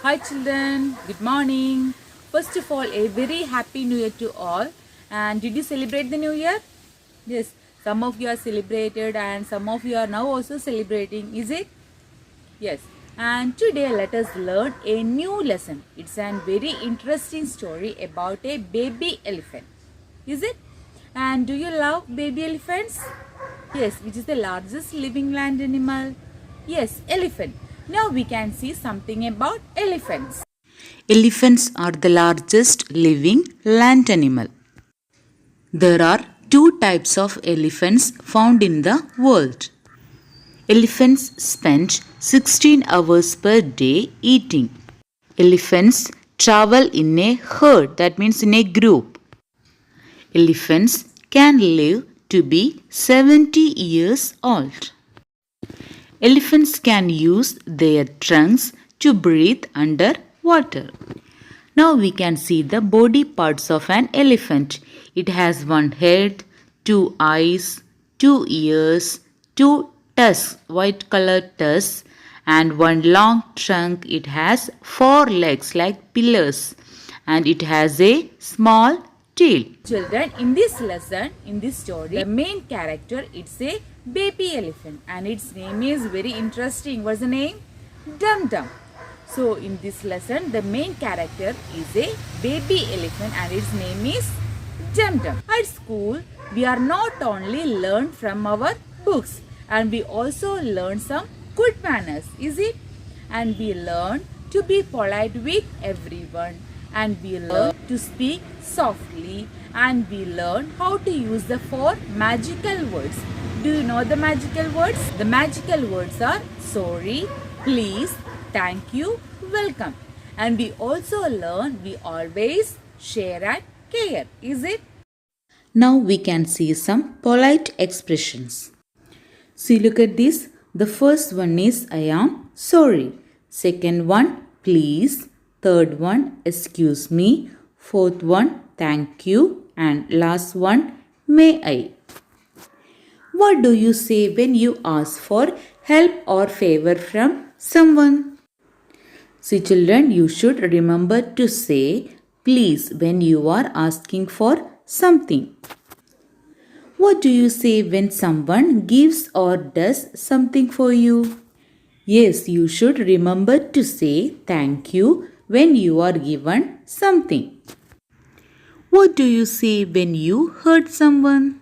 Hi children, good morning. First of all, a very happy new year to all. And did you celebrate the new year? Yes, some of you are celebrated and some of you are now also celebrating, is it? Yes. And today let us learn a new lesson. It's a very interesting story about a baby elephant. Is it? And do you love baby elephants? Yes, which is the largest living land animal? Yes, elephant. Now we can see something about elephants. Elephants are the largest living land animal. There are two types of elephants found in the world. Elephants spend 16 hours per day eating. Elephants travel in a herd, that means in a group. Elephants can live to be 70 years old. Elephants can use their trunks to breathe under water. Now we can see the body parts of an elephant. It has one head, two eyes, two ears, two tusks, white colored tusks, and one long trunk. It has four legs like pillars, and it has a small tail. Children, in this lesson, in this story, the main character, it's a baby elephant and its name is very interesting. What's the name? Dum Dum. So in this lesson, the main character is a baby elephant and its name is Dum Dum. At school, we are not only learn from our books and we also learn some good manners, is it? And we learn to be polite with everyone and we learn to speak softly and we learn how to use the four magical words. Do you know the magical words? The magical words are sorry, please, thank you, welcome. And we also learn we always share and care, is it? Now we can see some polite expressions. See, look at this. The first one is I am sorry. Second one, please. Third one, excuse me. Fourth one, thank you. And last one, may I. What do you say when you ask for help or favor from someone? See children, you should remember to say please when you are asking for something. What do you say when someone gives or does something for you? Yes, you should remember to say thank you when you are given something. What do you say when you hurt someone?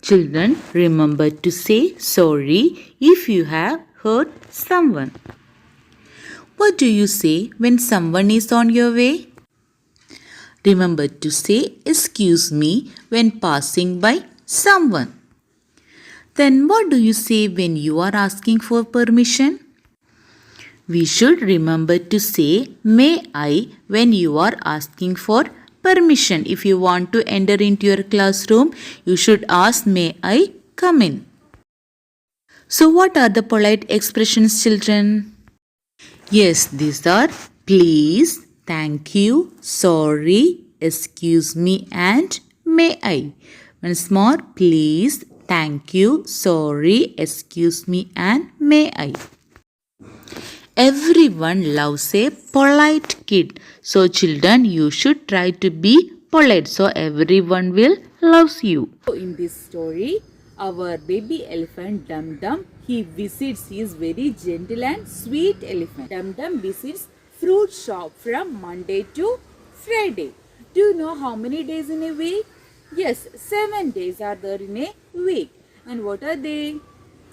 Children, remember to say sorry if you have hurt someone. What do you say when someone is on your way? Remember to say excuse me when passing by someone. Then what do you say when you are asking for permission? We should remember to say may I when you are asking for permission. If you want to enter into your classroom, you should ask may I come in. So what are the polite expressions, children? Yes, these are please, thank you, sorry, excuse me and may I. Once more, please, thank you, sorry, excuse me and may I. Everyone loves a polite kid. So children, you should try to be polite so everyone will loves you. So in this story, our baby elephant Dum Dum, he visits, he is very gentle and sweet elephant. Dum Dum visits fruit shop from Monday to Friday. Do you know how many days in a week? Yes, 7 days are there in a week. And what are they?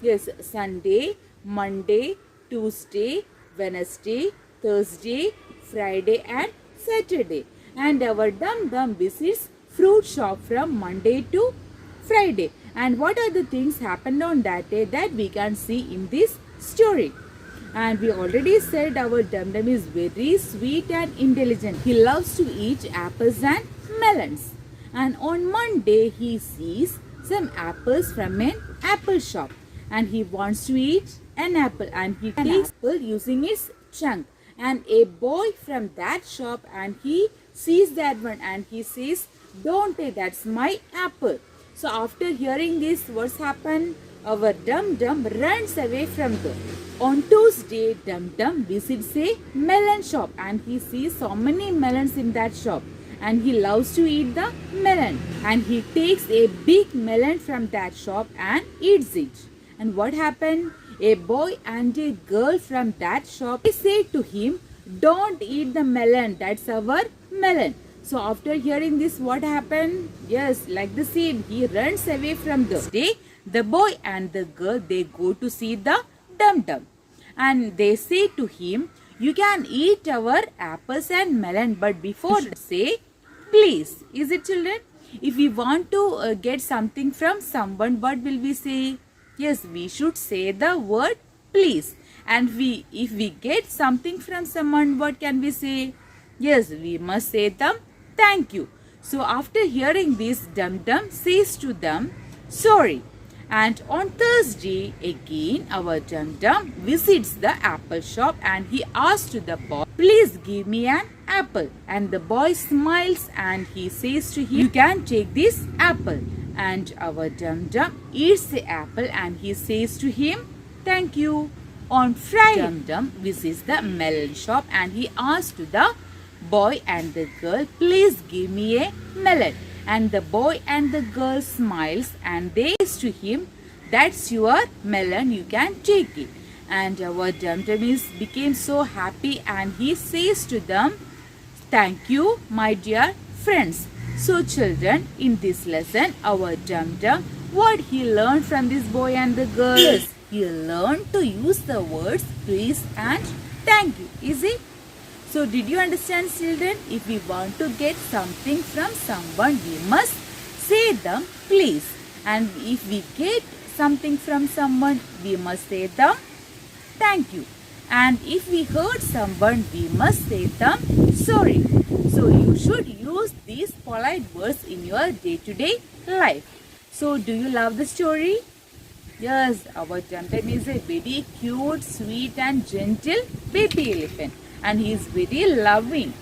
Yes, Sunday, Monday, Tuesday, Wednesday, Thursday, Friday and Saturday. And our Dum Dum visits fruit shop from Monday to Friday. And what are the things happened on that day that we can see in this story? And we already said our Dum Dum is very sweet and intelligent. He loves to eat apples and melons. And on Monday he sees some apples from an apple shop. And he wants to eat an apple and he takes apple using his trunk. And a boy from that shop and he sees that one and he says, don't take, that's my apple. So after hearing this, what's happened? our Dum Dum runs away from there. On Tuesday, Dum Dum visits a melon shop and he sees so many melons in that shop. And he loves to eat the melon. And he takes a big melon from that shop and eats it. And what happened? A boy and a girl from that shop, they say to him, "Don't eat the melon, that's our melon." So after hearing this, what happened? Yes, like the same, he runs away from the day. The boy and the girl, they go to see the Dum Dum. And they say to him, "You can eat our apples and melon, but before say, please." Is it, children? If we want to get something from someone, what will we say? Yes, we should say the word please. And if we get something from someone, what can we say? Yes, we must say them thank you. So after hearing this, Dum Dum says to them, sorry. And on Thursday, again, our Dum Dum visits the apple shop and he asks to the boy, please give me an apple. And the boy smiles and he says to him, you can take this apple. And our Dum Dum eats the apple and he says to him, thank you. On Friday, Dum Dum visits the melon shop and he asks to the boy and the girl, please give me a melon. And the boy and the girl smiles and they say to him, that's your melon, you can take it. And our Dum Dum became so happy and he says to them, thank you, my dear friends. So children, in this lesson, our Dum Dum, what he learned from this boy and the girl? Yes, he learned to use the words please and thank you. Is it? So did you understand, children? If we want to get something from someone, we must say them please. And if we get something from someone, we must say them thank you. And if we hurt someone, we must say them sorry. So you should use these polite words in your day-to-day life. So do you love the story? Yes, our Dum Dum is a very cute, sweet and gentle baby elephant. And he is very loving.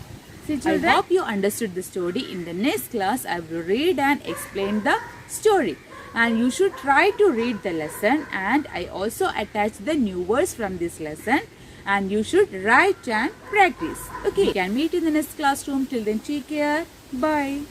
See, children, I hope you understood the story. In the next class, I will read and explain the story. And you should try to read the lesson. And I also attach the new words from this lesson. And you should write and practice. Okay, we can meet in the next classroom. Till then, take care. Bye.